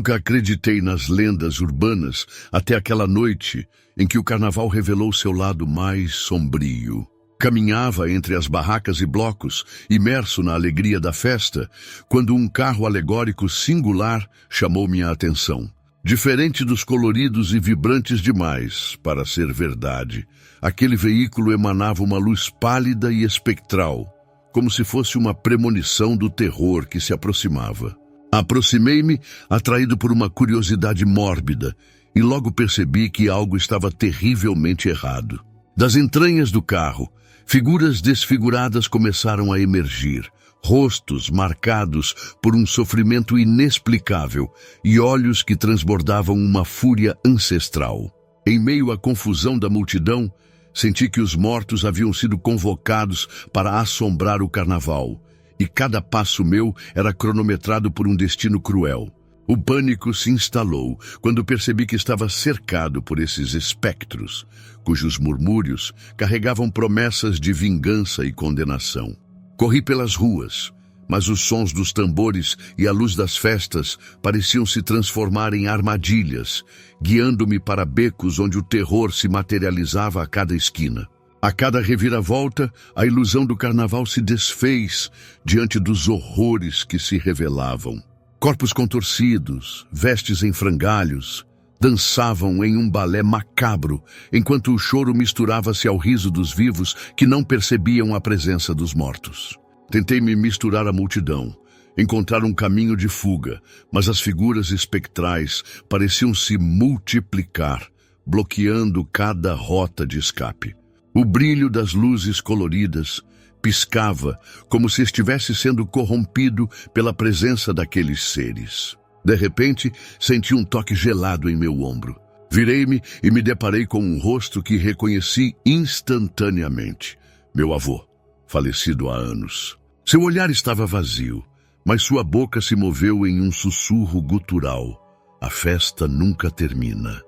Nunca acreditei nas lendas urbanas até aquela noite em que o carnaval revelou seu lado mais sombrio. Caminhava entre as barracas e blocos, imerso na alegria da festa, quando um carro alegórico singular chamou minha atenção. Diferente dos coloridos e vibrantes demais para ser verdade, aquele veículo emanava uma luz pálida e espectral, como se fosse uma premonição do terror que se aproximava. Aproximei-me, atraído por uma curiosidade mórbida, e logo percebi que algo estava terrivelmente errado. Das entranhas do carro, figuras desfiguradas começaram a emergir, rostos marcados por um sofrimento inexplicável e olhos que transbordavam uma fúria ancestral. Em meio à confusão da multidão, senti que os mortos haviam sido convocados para assombrar o carnaval, e cada passo meu era cronometrado por um destino cruel. O pânico se instalou quando percebi que estava cercado por esses espectros, cujos murmúrios carregavam promessas de vingança e condenação. Corri pelas ruas, mas os sons dos tambores e a luz das festas pareciam se transformar em armadilhas, guiando-me para becos onde o terror se materializava a cada esquina. A cada reviravolta, a ilusão do carnaval se desfez diante dos horrores que se revelavam. Corpos contorcidos, vestes em frangalhos, dançavam em um balé macabro, enquanto o choro misturava-se ao riso dos vivos que não percebiam a presença dos mortos. Tentei me misturar à multidão, encontrar um caminho de fuga, mas as figuras espectrais pareciam se multiplicar, bloqueando cada rota de escape. O brilho das luzes coloridas piscava como se estivesse sendo corrompido pela presença daqueles seres. De repente, senti um toque gelado em meu ombro. Virei-me e me deparei com um rosto que reconheci instantaneamente. Meu avô, falecido há anos. Seu olhar estava vazio, mas sua boca se moveu em um sussurro gutural. A festa nunca termina.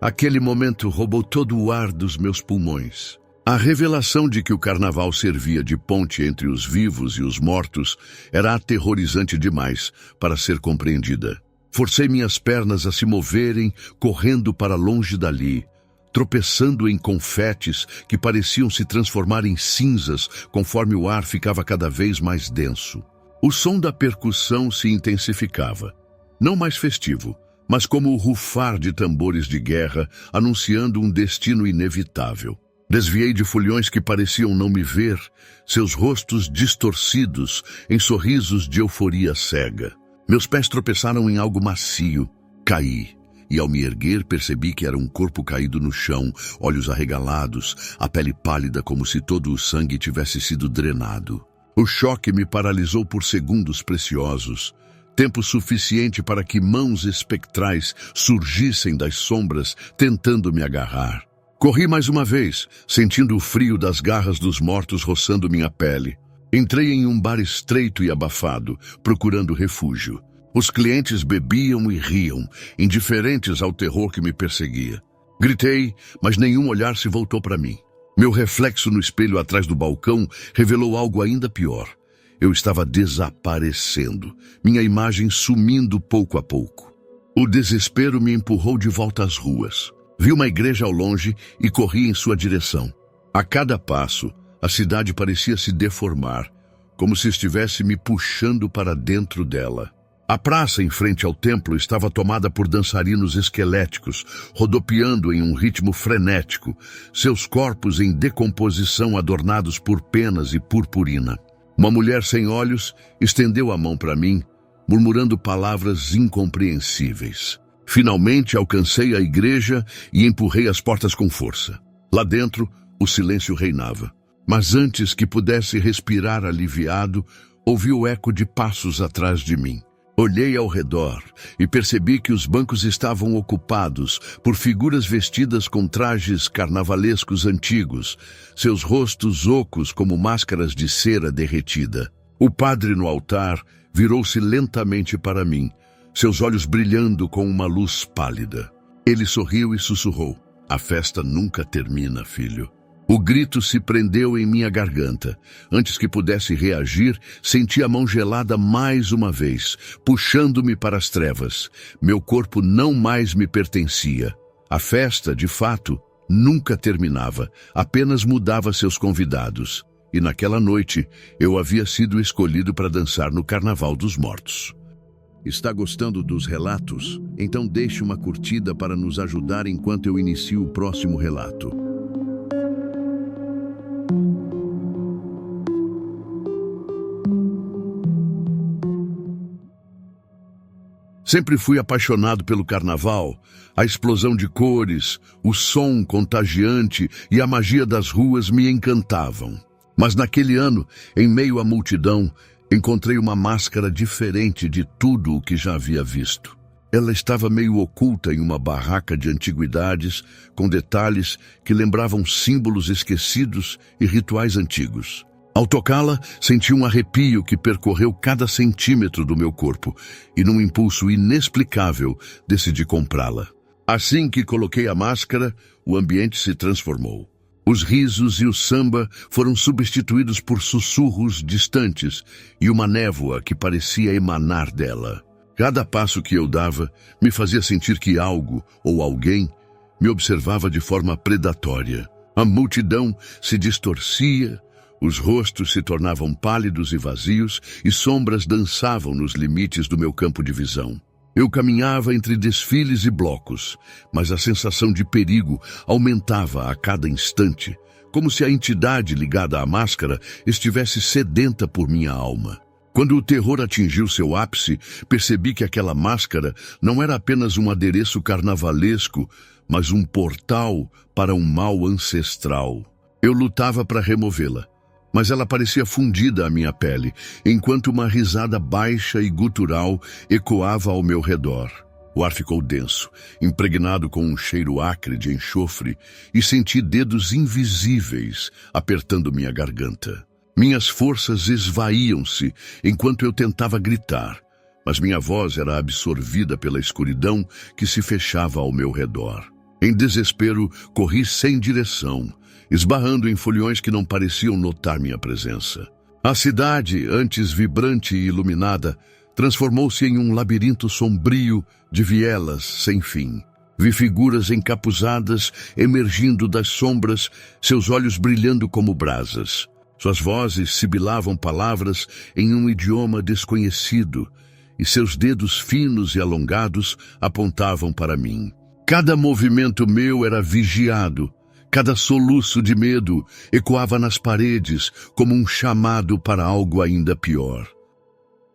Aquele momento roubou todo o ar dos meus pulmões. A revelação de que o carnaval servia de ponte entre os vivos e os mortos era aterrorizante demais para ser compreendida. Forcei minhas pernas a se moverem, correndo para longe dali, tropeçando em confetes que pareciam se transformar em cinzas conforme o ar ficava cada vez mais denso. O som da percussão se intensificava, não mais festivo, mas como o rufar de tambores de guerra anunciando um destino inevitável. Desviei de foliões que pareciam não me ver, seus rostos distorcidos em sorrisos de euforia cega. Meus pés tropeçaram em algo macio. Caí, e ao me erguer percebi que era um corpo caído no chão, olhos arregalados, a pele pálida como se todo o sangue tivesse sido drenado. O choque me paralisou por segundos preciosos, tempo suficiente para que mãos espectrais surgissem das sombras tentando me agarrar. Corri mais uma vez, sentindo o frio das garras dos mortos roçando minha pele. Entrei em um bar estreito e abafado, procurando refúgio. Os clientes bebiam e riam, indiferentes ao terror que me perseguia. Gritei, mas nenhum olhar se voltou para mim. Meu reflexo no espelho atrás do balcão revelou algo ainda pior. Eu estava desaparecendo, minha imagem sumindo pouco a pouco. O desespero me empurrou de volta às ruas. Vi uma igreja ao longe e corri em sua direção. A cada passo, a cidade parecia se deformar, como se estivesse me puxando para dentro dela. A praça em frente ao templo estava tomada por dançarinos esqueléticos, rodopiando em um ritmo frenético, seus corpos em decomposição adornados por penas e purpurina. Uma mulher sem olhos estendeu a mão para mim, murmurando palavras incompreensíveis. Finalmente alcancei a igreja e empurrei as portas com força. Lá dentro, o silêncio reinava. Mas antes que pudesse respirar aliviado, ouvi o eco de passos atrás de mim. Olhei ao redor e percebi que os bancos estavam ocupados por figuras vestidas com trajes carnavalescos antigos, seus rostos ocos como máscaras de cera derretida. O padre no altar virou-se lentamente para mim, seus olhos brilhando com uma luz pálida. Ele sorriu e sussurrou: "A festa nunca termina, filho." O grito se prendeu em minha garganta. Antes que pudesse reagir, senti a mão gelada mais uma vez, puxando-me para as trevas. Meu corpo não mais me pertencia. A festa, de fato, nunca terminava, apenas mudava seus convidados. E naquela noite, eu havia sido escolhido para dançar no Carnaval dos Mortos. Está gostando dos relatos? Então deixe uma curtida para nos ajudar enquanto eu inicio o próximo relato. Sempre fui apaixonado pelo carnaval, a explosão de cores, o som contagiante e a magia das ruas me encantavam. Mas naquele ano, em meio à multidão, encontrei uma máscara diferente de tudo o que já havia visto. Ela estava meio oculta em uma barraca de antiguidades, com detalhes que lembravam símbolos esquecidos e rituais antigos. Ao tocá-la, senti um arrepio que percorreu cada centímetro do meu corpo e, num impulso inexplicável, decidi comprá-la. Assim que coloquei a máscara, o ambiente se transformou. Os risos e o samba foram substituídos por sussurros distantes e uma névoa que parecia emanar dela. Cada passo que eu dava me fazia sentir que algo ou alguém me observava de forma predatória. A multidão se distorcia, os rostos se tornavam pálidos e vazios e sombras dançavam nos limites do meu campo de visão. Eu caminhava entre desfiles e blocos, mas a sensação de perigo aumentava a cada instante, como se a entidade ligada à máscara estivesse sedenta por minha alma. Quando o terror atingiu seu ápice, percebi que aquela máscara não era apenas um adereço carnavalesco, mas um portal para um mal ancestral. Eu lutava para removê-la, mas ela parecia fundida à minha pele, enquanto uma risada baixa e gutural ecoava ao meu redor. O ar ficou denso, impregnado com um cheiro acre de enxofre, e senti dedos invisíveis apertando minha garganta. Minhas forças esvaíam-se enquanto eu tentava gritar, mas minha voz era absorvida pela escuridão que se fechava ao meu redor. Em desespero, corri sem direção, esbarrando em foliões que não pareciam notar minha presença. A cidade, antes vibrante e iluminada, transformou-se em um labirinto sombrio de vielas sem fim. Vi figuras encapuzadas emergindo das sombras, seus olhos brilhando como brasas. Suas vozes sibilavam palavras em um idioma desconhecido, e seus dedos finos e alongados apontavam para mim. Cada movimento meu era vigiado. Cada soluço de medo ecoava nas paredes como um chamado para algo ainda pior.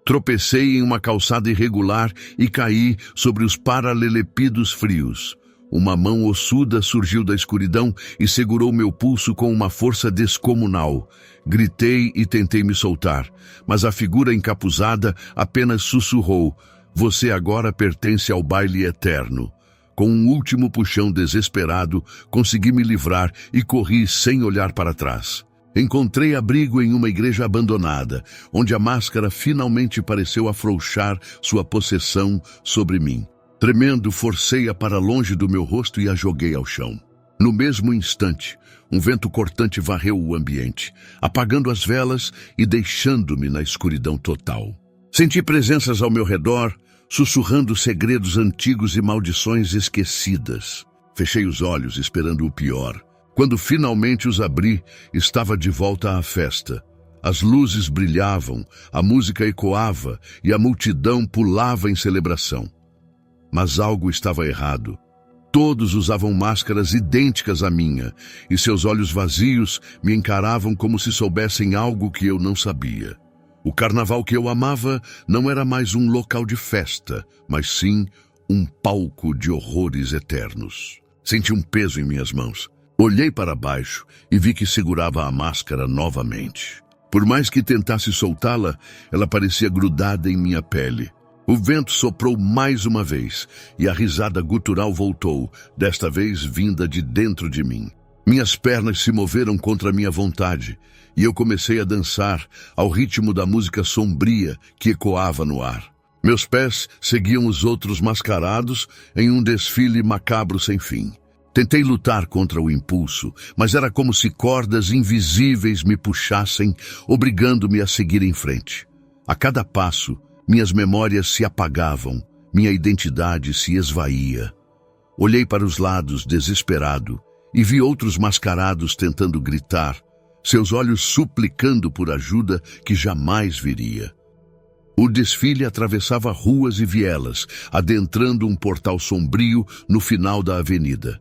Tropecei em uma calçada irregular e caí sobre os paralelepípedos frios. Uma mão ossuda surgiu da escuridão e segurou meu pulso com uma força descomunal. Gritei e tentei me soltar, mas a figura encapuzada apenas sussurrou: "Você agora pertence ao baile eterno." Com um último puxão desesperado, consegui me livrar e corri sem olhar para trás. Encontrei abrigo em uma igreja abandonada, onde a máscara finalmente pareceu afrouxar sua possessão sobre mim. Tremendo, forcei-a para longe do meu rosto e a joguei ao chão. No mesmo instante, um vento cortante varreu o ambiente, apagando as velas e deixando-me na escuridão total. Senti presenças ao meu redor, sussurrando segredos antigos e maldições esquecidas. Fechei os olhos, esperando o pior. Quando finalmente os abri, estava de volta à festa. As luzes brilhavam, a música ecoava e a multidão pulava em celebração. Mas algo estava errado. Todos usavam máscaras idênticas à minha, e seus olhos vazios me encaravam como se soubessem algo que eu não sabia. O carnaval que eu amava não era mais um local de festa, mas sim um palco de horrores eternos. Senti um peso em minhas mãos. Olhei para baixo e vi que segurava a máscara novamente. Por mais que tentasse soltá-la, ela parecia grudada em minha pele. O vento soprou mais uma vez e a risada gutural voltou, desta vez vinda de dentro de mim. Minhas pernas se moveram contra minha vontade e eu comecei a dançar ao ritmo da música sombria que ecoava no ar. Meus pés seguiam os outros mascarados em um desfile macabro sem fim. Tentei lutar contra o impulso, mas era como se cordas invisíveis me puxassem, obrigando-me a seguir em frente. A cada passo, minhas memórias se apagavam, minha identidade se esvaía. Olhei para os lados, desesperado, e vi outros mascarados tentando gritar, seus olhos suplicando por ajuda que jamais viria. O desfile atravessava ruas e vielas, adentrando um portal sombrio no final da avenida.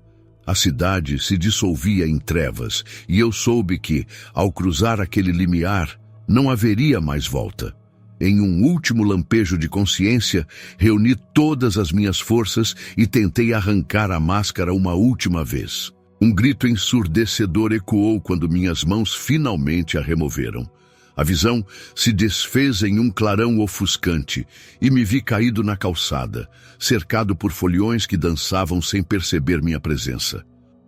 A cidade se dissolvia em trevas, e eu soube que, ao cruzar aquele limiar, não haveria mais volta. Em um último lampejo de consciência, reuni todas as minhas forças e tentei arrancar a máscara uma última vez. Um grito ensurdecedor ecoou quando minhas mãos finalmente a removeram. A visão se desfez em um clarão ofuscante e me vi caído na calçada, cercado por foliões que dançavam sem perceber minha presença.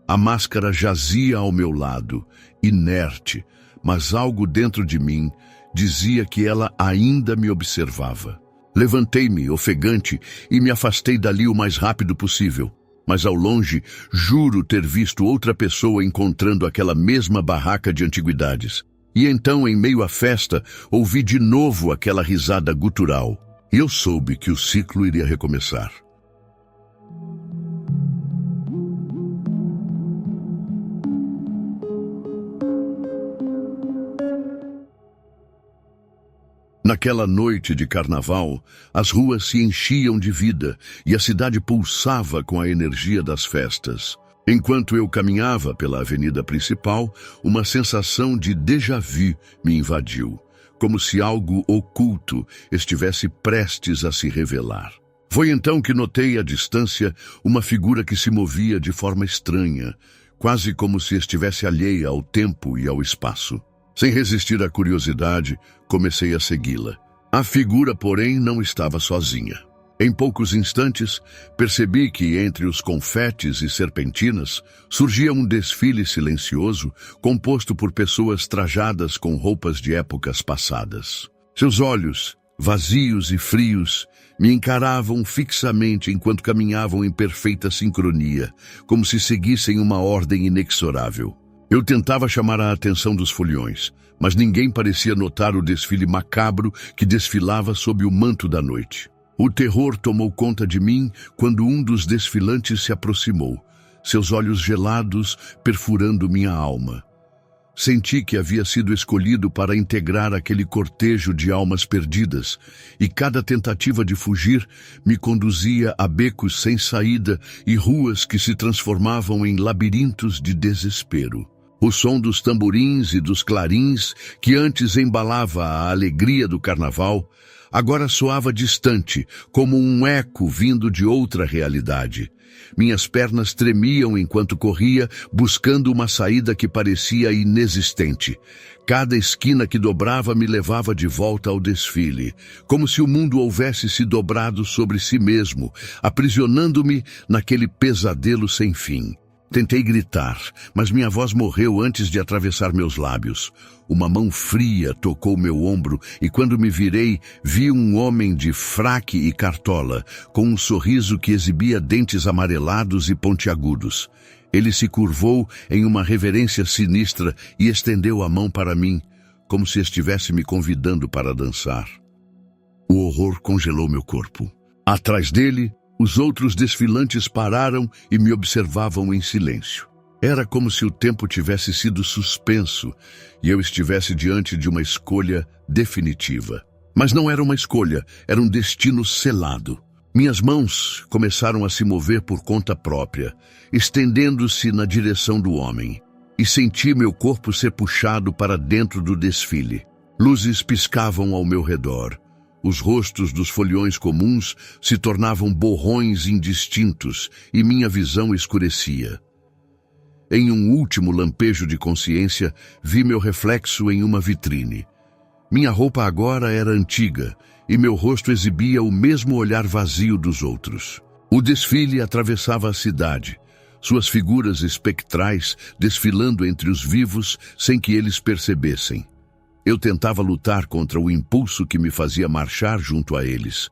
A máscara jazia ao meu lado, inerte, mas algo dentro de mim dizia que ela ainda me observava. Levantei-me, ofegante, e me afastei dali o mais rápido possível. Mas ao longe, juro ter visto outra pessoa encontrando aquela mesma barraca de antiguidades. E então, em meio à festa, ouvi de novo aquela risada gutural. E eu soube que o ciclo iria recomeçar. Naquela noite de carnaval, as ruas se enchiam de vida e a cidade pulsava com a energia das festas. Enquanto eu caminhava pela avenida principal, uma sensação de déjà-vu me invadiu, como se algo oculto estivesse prestes a se revelar. Foi então que notei à distância uma figura que se movia de forma estranha, quase como se estivesse alheia ao tempo e ao espaço. Sem resistir à curiosidade, comecei a segui-la. A figura, porém, não estava sozinha. Em poucos instantes, percebi que entre os confetes e serpentinas surgia um desfile silencioso composto por pessoas trajadas com roupas de épocas passadas. Seus olhos, vazios e frios, me encaravam fixamente enquanto caminhavam em perfeita sincronia, como se seguissem uma ordem inexorável. Eu tentava chamar a atenção dos foliões, mas ninguém parecia notar o desfile macabro que desfilava sob o manto da noite. O terror tomou conta de mim quando um dos desfilantes se aproximou, seus olhos gelados perfurando minha alma. Senti que havia sido escolhido para integrar aquele cortejo de almas perdidas, e cada tentativa de fugir me conduzia a becos sem saída e ruas que se transformavam em labirintos de desespero. O som dos tamborins e dos clarins, que antes embalava a alegria do carnaval, agora soava distante, como um eco vindo de outra realidade. Minhas pernas tremiam enquanto corria, buscando uma saída que parecia inexistente. Cada esquina que dobrava me levava de volta ao desfile, como se o mundo houvesse se dobrado sobre si mesmo, aprisionando-me naquele pesadelo sem fim. Tentei gritar, mas minha voz morreu antes de atravessar meus lábios. Uma mão fria tocou meu ombro e quando me virei, vi um homem de fraque e cartola, com um sorriso que exibia dentes amarelados e pontiagudos. Ele se curvou em uma reverência sinistra e estendeu a mão para mim, como se estivesse me convidando para dançar. O horror congelou meu corpo. Atrás dele, os outros desfilantes pararam e me observavam em silêncio. Era como se o tempo tivesse sido suspenso e eu estivesse diante de uma escolha definitiva. Mas não era uma escolha, era um destino selado. Minhas mãos começaram a se mover por conta própria, estendendo-se na direção do homem, e senti meu corpo ser puxado para dentro do desfile. Luzes piscavam ao meu redor. Os rostos dos foliões comuns se tornavam borrões indistintos e minha visão escurecia. Em um último lampejo de consciência, vi meu reflexo em uma vitrine. Minha roupa agora era antiga e meu rosto exibia o mesmo olhar vazio dos outros. O desfile atravessava a cidade, suas figuras espectrais desfilando entre os vivos sem que eles percebessem. Eu tentava lutar contra o impulso que me fazia marchar junto a eles,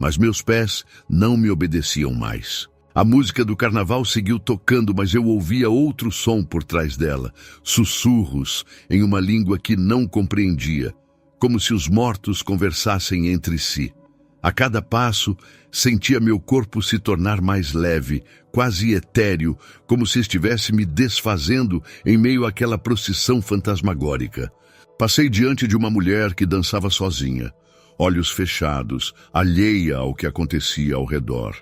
mas meus pés não me obedeciam mais. A música do carnaval seguiu tocando, mas eu ouvia outro som por trás dela, sussurros em uma língua que não compreendia, como se os mortos conversassem entre si. A cada passo, sentia meu corpo se tornar mais leve, quase etéreo, como se estivesse me desfazendo em meio àquela procissão fantasmagórica. Passei diante de uma mulher que dançava sozinha, olhos fechados, alheia ao que acontecia ao redor.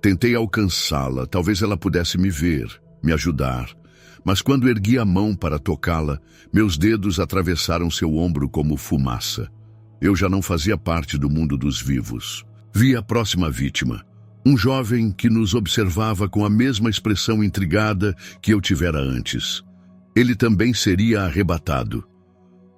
Tentei alcançá-la, talvez ela pudesse me ver, me ajudar. Mas quando ergui a mão para tocá-la, meus dedos atravessaram seu ombro como fumaça. Eu já não fazia parte do mundo dos vivos. Vi a próxima vítima, um jovem que nos observava com a mesma expressão intrigada que eu tivera antes. Ele também seria arrebatado.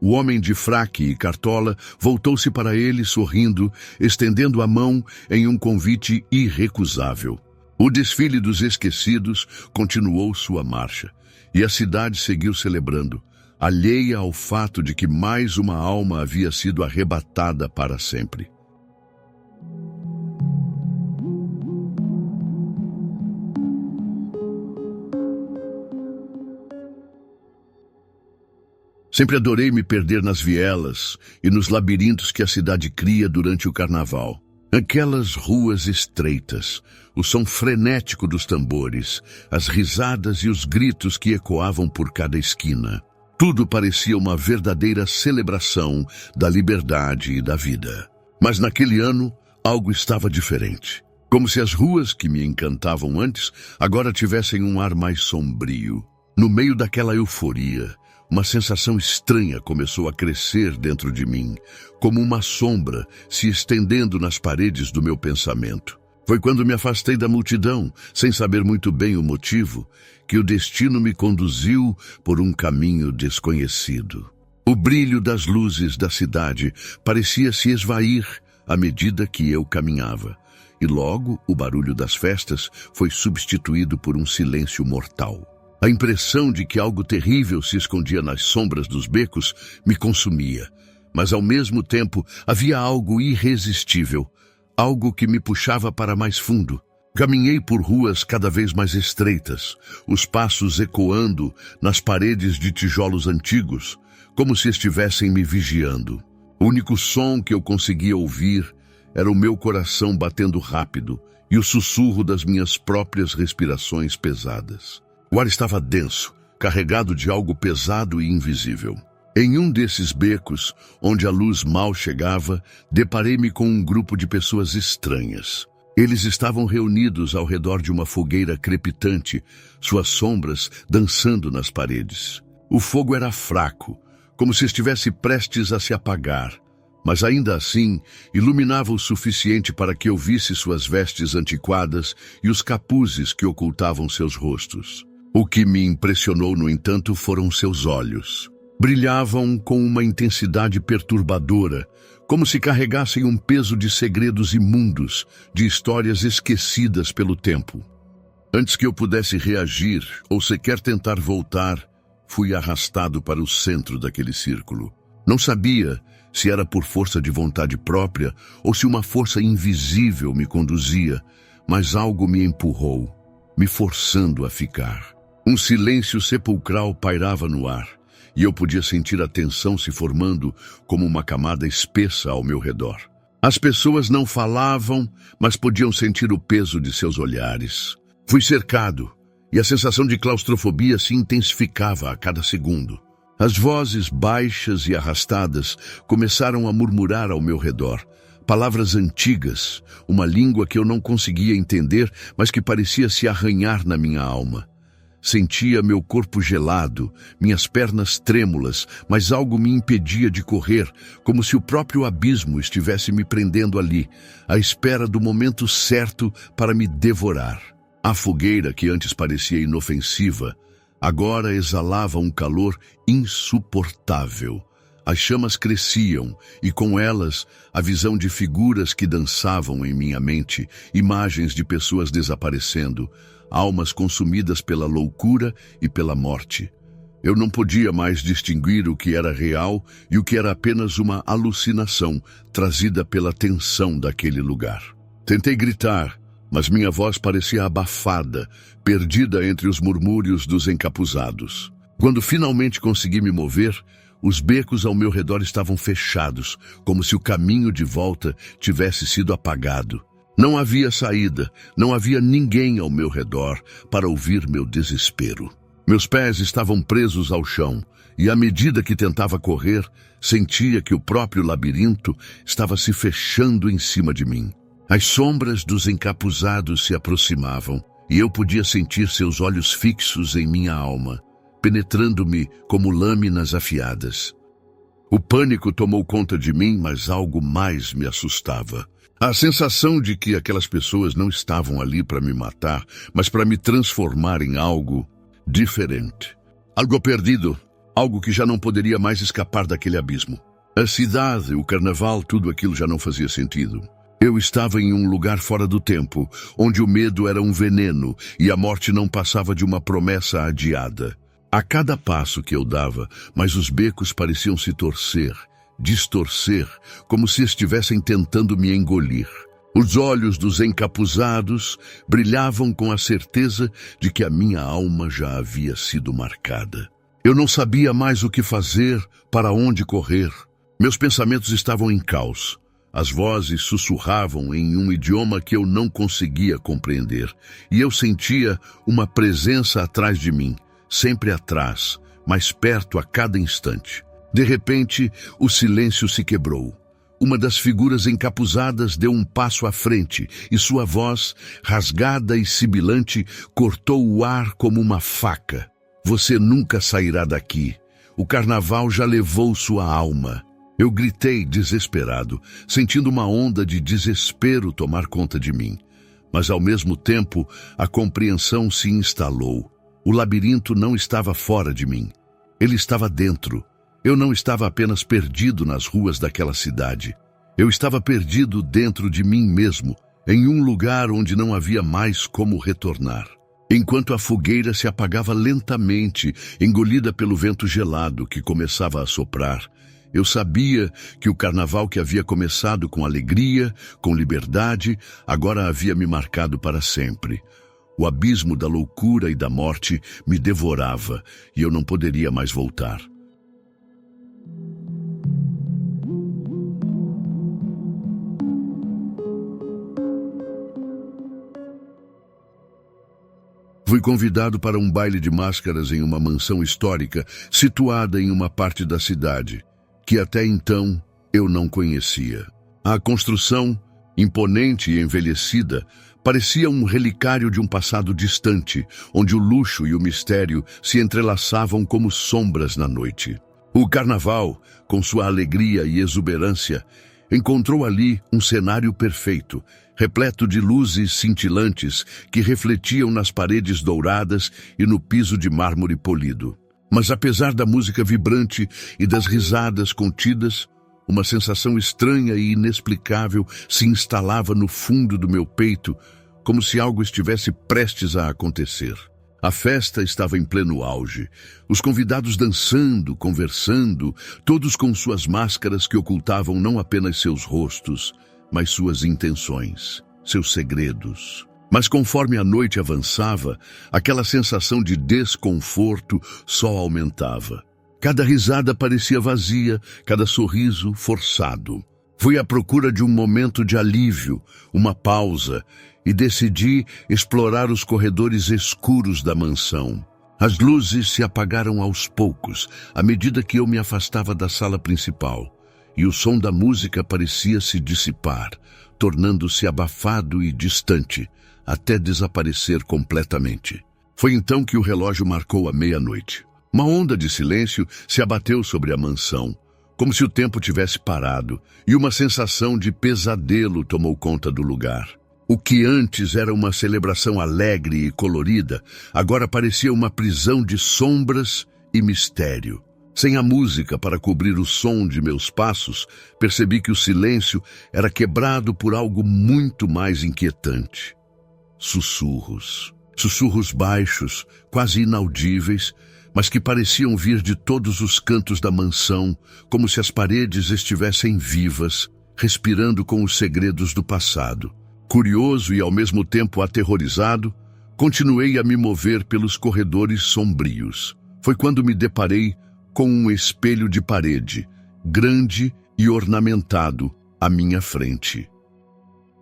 O homem de fraque e cartola voltou-se para ele sorrindo, estendendo a mão em um convite irrecusável. O desfile dos esquecidos continuou sua marcha, e a cidade seguiu celebrando, alheia ao fato de que mais uma alma havia sido arrebatada para sempre. Sempre adorei me perder nas vielas e nos labirintos que a cidade cria durante o carnaval. Aquelas ruas estreitas, o som frenético dos tambores, as risadas e os gritos que ecoavam por cada esquina. Tudo parecia uma verdadeira celebração da liberdade e da vida. Mas naquele ano, algo estava diferente. Como se as ruas que me encantavam antes agora tivessem um ar mais sombrio. No meio daquela euforia, uma sensação estranha começou a crescer dentro de mim, como uma sombra se estendendo nas paredes do meu pensamento. Foi quando me afastei da multidão, sem saber muito bem o motivo, que o destino me conduziu por um caminho desconhecido. O brilho das luzes da cidade parecia se esvair à medida que eu caminhava, e logo o barulho das festas foi substituído por um silêncio mortal. A impressão de que algo terrível se escondia nas sombras dos becos me consumia, mas ao mesmo tempo havia algo irresistível, algo que me puxava para mais fundo. Caminhei por ruas cada vez mais estreitas, os passos ecoando nas paredes de tijolos antigos, como se estivessem me vigiando. O único som que eu conseguia ouvir era o meu coração batendo rápido e o sussurro das minhas próprias respirações pesadas. O ar estava denso, carregado de algo pesado e invisível. Em um desses becos, onde a luz mal chegava, deparei-me com um grupo de pessoas estranhas. Eles estavam reunidos ao redor de uma fogueira crepitante, suas sombras dançando nas paredes. O fogo era fraco, como se estivesse prestes a se apagar, mas ainda assim iluminava o suficiente para que eu visse suas vestes antiquadas e os capuzes que ocultavam seus rostos. O que me impressionou, no entanto, foram seus olhos. Brilhavam com uma intensidade perturbadora, como se carregassem um peso de segredos imundos, de histórias esquecidas pelo tempo. Antes que eu pudesse reagir ou sequer tentar voltar, fui arrastado para o centro daquele círculo. Não sabia se era por força de vontade própria ou se uma força invisível me conduzia, mas algo me empurrou, me forçando a ficar. Um silêncio sepulcral pairava no ar, e eu podia sentir a tensão se formando como uma camada espessa ao meu redor. As pessoas não falavam, mas podiam sentir o peso de seus olhares. Fui cercado, e a sensação de claustrofobia se intensificava a cada segundo. As vozes baixas e arrastadas começaram a murmurar ao meu redor, palavras antigas, uma língua que eu não conseguia entender, mas que parecia se arranhar na minha alma. Sentia meu corpo gelado, minhas pernas trêmulas, mas algo me impedia de correr, como se o próprio abismo estivesse me prendendo ali, à espera do momento certo para me devorar. A fogueira, que antes parecia inofensiva, agora exalava um calor insuportável. As chamas cresciam, e com elas, a visão de figuras que dançavam em minha mente, imagens de pessoas desaparecendo, almas consumidas pela loucura e pela morte. Eu não podia mais distinguir o que era real e o que era apenas uma alucinação trazida pela tensão daquele lugar. Tentei gritar, mas minha voz parecia abafada, perdida entre os murmúrios dos encapuzados. Quando finalmente consegui me mover, os becos ao meu redor estavam fechados, como se o caminho de volta tivesse sido apagado. Não havia saída, não havia ninguém ao meu redor para ouvir meu desespero. Meus pés estavam presos ao chão, e à medida que tentava correr, sentia que o próprio labirinto estava se fechando em cima de mim. As sombras dos encapuzados se aproximavam, e eu podia sentir seus olhos fixos em minha alma, penetrando-me como lâminas afiadas. O pânico tomou conta de mim, mas algo mais me assustava. A sensação de que aquelas pessoas não estavam ali para me matar, mas para me transformar em algo diferente. Algo perdido, algo que já não poderia mais escapar daquele abismo. A cidade, o carnaval, tudo aquilo já não fazia sentido. Eu estava em um lugar fora do tempo, onde o medo era um veneno e a morte não passava de uma promessa adiada. A cada passo que eu dava, mas os becos pareciam se torcer, distorcer, como se estivessem tentando me engolir. Os olhos dos encapuzados brilhavam com a certeza de que a minha alma já havia sido marcada. Eu não sabia mais o que fazer, para onde correr. Meus pensamentos estavam em caos. As vozes sussurravam em um idioma que eu não conseguia compreender, e eu sentia uma presença atrás de mim, sempre atrás, mais perto a cada instante. De repente, o silêncio se quebrou. Uma das figuras encapuzadas deu um passo à frente e sua voz, rasgada e sibilante, cortou o ar como uma faca. Você nunca sairá daqui. O carnaval já levou sua alma. Eu gritei desesperado, sentindo uma onda de desespero tomar conta de mim. Mas ao mesmo tempo, a compreensão se instalou. O labirinto não estava fora de mim. Ele estava dentro. Eu não estava apenas perdido nas ruas daquela cidade. Eu estava perdido dentro de mim mesmo, em um lugar onde não havia mais como retornar. Enquanto a fogueira se apagava lentamente, engolida pelo vento gelado que começava a soprar, eu sabia que o carnaval que havia começado com alegria, com liberdade, agora havia me marcado para sempre. O abismo da loucura e da morte me devorava e eu não poderia mais voltar. Fui convidado para um baile de máscaras em uma mansão histórica situada em uma parte da cidade, que até então eu não conhecia. A construção, imponente e envelhecida, parecia um relicário de um passado distante, onde o luxo e o mistério se entrelaçavam como sombras na noite. O carnaval, com sua alegria e exuberância, encontrou ali um cenário perfeito, repleto de luzes cintilantes que refletiam nas paredes douradas e no piso de mármore polido. Mas apesar da música vibrante e das risadas contidas, uma sensação estranha e inexplicável se instalava no fundo do meu peito, como se algo estivesse prestes a acontecer. A festa estava em pleno auge, os convidados dançando, conversando, todos com suas máscaras que ocultavam não apenas seus rostos, mas suas intenções, seus segredos. Mas conforme a noite avançava, aquela sensação de desconforto só aumentava. Cada risada parecia vazia, cada sorriso forçado. Fui à procura de um momento de alívio, uma pausa, e decidi explorar os corredores escuros da mansão. As luzes se apagaram aos poucos, à medida que eu me afastava da sala principal, e o som da música parecia se dissipar, tornando-se abafado e distante, até desaparecer completamente. Foi então que o relógio marcou a meia-noite. Uma onda de silêncio se abateu sobre a mansão, como se o tempo tivesse parado, e uma sensação de pesadelo tomou conta do lugar. O que antes era uma celebração alegre e colorida, agora parecia uma prisão de sombras e mistério. Sem a música para cobrir o som de meus passos, percebi que o silêncio era quebrado por algo muito mais inquietante. Sussurros. Sussurros baixos, quase inaudíveis, mas que pareciam vir de todos os cantos da mansão, como se as paredes estivessem vivas, respirando com os segredos do passado. Curioso e ao mesmo tempo aterrorizado, continuei a me mover pelos corredores sombrios. Foi quando me deparei com um espelho de parede, grande e ornamentado, à minha frente.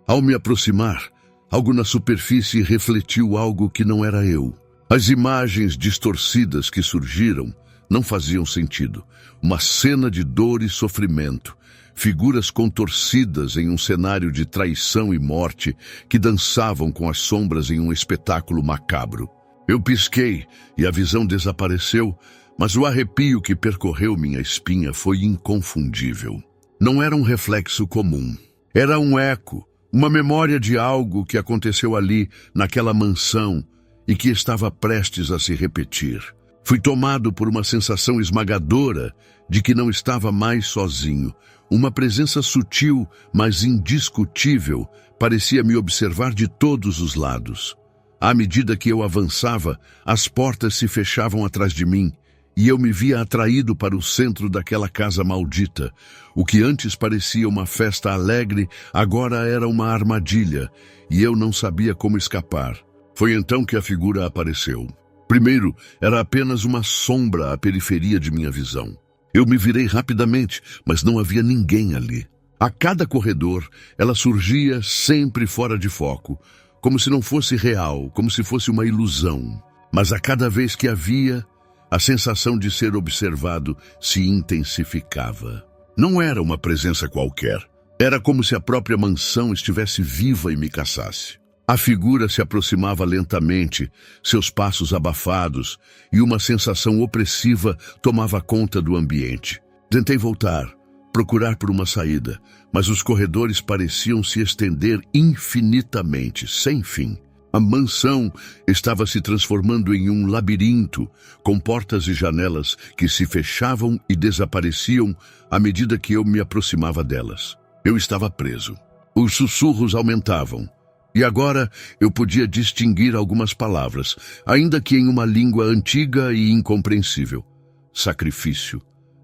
Ao me aproximar, algo na superfície refletiu algo que não era eu. As imagens distorcidas que surgiram não faziam sentido. Uma cena de dor e sofrimento, figuras contorcidas em um cenário de traição e morte que dançavam com as sombras em um espetáculo macabro. Eu pisquei e a visão desapareceu, mas o arrepio que percorreu minha espinha foi inconfundível. Não era um reflexo comum. Era um eco, uma memória de algo que aconteceu ali, naquela mansão, e que estava prestes a se repetir. Fui tomado por uma sensação esmagadora de que não estava mais sozinho. Uma presença sutil, mas indiscutível, parecia me observar de todos os lados. À medida que eu avançava, as portas se fechavam atrás de mim, e eu me via atraído para o centro daquela casa maldita. O que antes parecia uma festa alegre, agora era uma armadilha, e eu não sabia como escapar. Foi então que a figura apareceu. Primeiro, era apenas uma sombra à periferia de minha visão. Eu me virei rapidamente, mas não havia ninguém ali. A cada corredor, ela surgia sempre fora de foco, como se não fosse real, como se fosse uma ilusão. Mas a cada vez que a via, a sensação de ser observado se intensificava. Não era uma presença qualquer. Era como se a própria mansão estivesse viva e me caçasse. A figura se aproximava lentamente, seus passos abafados, e uma sensação opressiva tomava conta do ambiente. Tentei voltar, procurar por uma saída, mas os corredores pareciam se estender infinitamente, sem fim. A mansão estava se transformando em um labirinto, com portas e janelas que se fechavam e desapareciam à medida que eu me aproximava delas. Eu estava preso. Os sussurros aumentavam. E agora eu podia distinguir algumas palavras, ainda que em uma língua antiga e incompreensível. Sacrifício,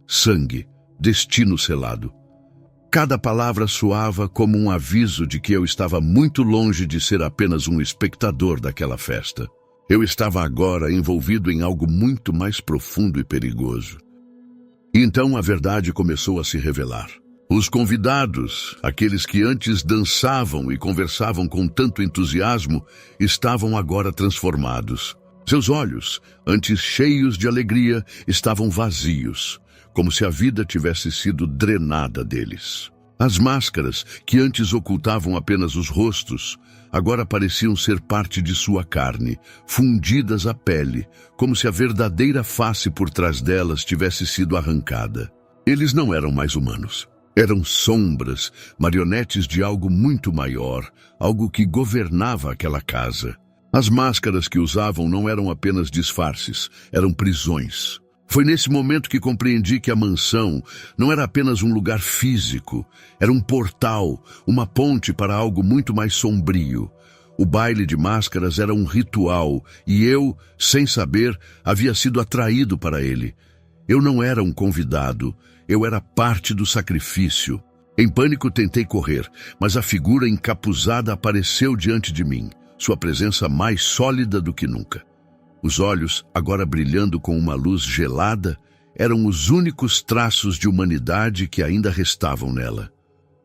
sangue, destino selado. Cada palavra soava como um aviso de que eu estava muito longe de ser apenas um espectador daquela festa. Eu estava agora envolvido em algo muito mais profundo e perigoso. E então a verdade começou a se revelar. Os convidados, aqueles que antes dançavam e conversavam com tanto entusiasmo, estavam agora transformados. Seus olhos, antes cheios de alegria, estavam vazios, como se a vida tivesse sido drenada deles. As máscaras, que antes ocultavam apenas os rostos, agora pareciam ser parte de sua carne, fundidas à pele, como se a verdadeira face por trás delas tivesse sido arrancada. Eles não eram mais humanos. Eram sombras, marionetes de algo muito maior, algo que governava aquela casa. As máscaras que usavam não eram apenas disfarces, eram prisões. Foi nesse momento que compreendi que a mansão não era apenas um lugar físico, era um portal, uma ponte para algo muito mais sombrio. O baile de máscaras era um ritual e eu, sem saber, havia sido atraído para ele. Eu não era um convidado, eu era parte do sacrifício. Em pânico tentei correr, mas a figura encapuzada apareceu diante de mim, sua presença mais sólida do que nunca. Os olhos, agora brilhando com uma luz gelada, eram os únicos traços de humanidade que ainda restavam nela.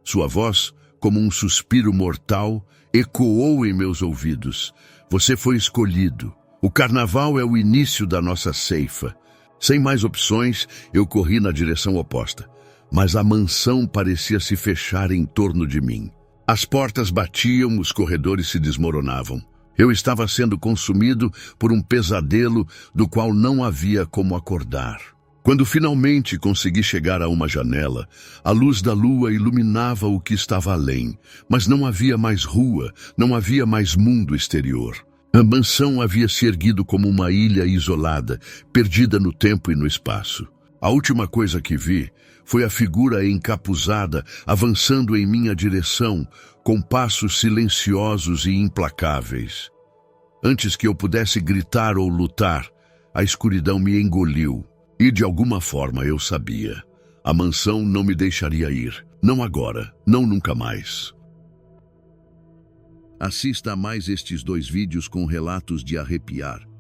Sua voz, como um suspiro mortal, ecoou em meus ouvidos. Você foi escolhido. O carnaval é o início da nossa ceifa. Sem mais opções, eu corri na direção oposta, mas a mansão parecia se fechar em torno de mim. As portas batiam, os corredores se desmoronavam. Eu estava sendo consumido por um pesadelo do qual não havia como acordar. Quando finalmente consegui chegar a uma janela, a luz da lua iluminava o que estava além, mas não havia mais rua, não havia mais mundo exterior. A mansão havia se erguido como uma ilha isolada, perdida no tempo e no espaço. A última coisa que vi foi a figura encapuzada avançando em minha direção, com passos silenciosos e implacáveis. Antes que eu pudesse gritar ou lutar, a escuridão me engoliu. E de alguma forma eu sabia. A mansão não me deixaria ir. Não agora, não nunca mais. Assista a mais estes 2 vídeos com relatos de arrepiar.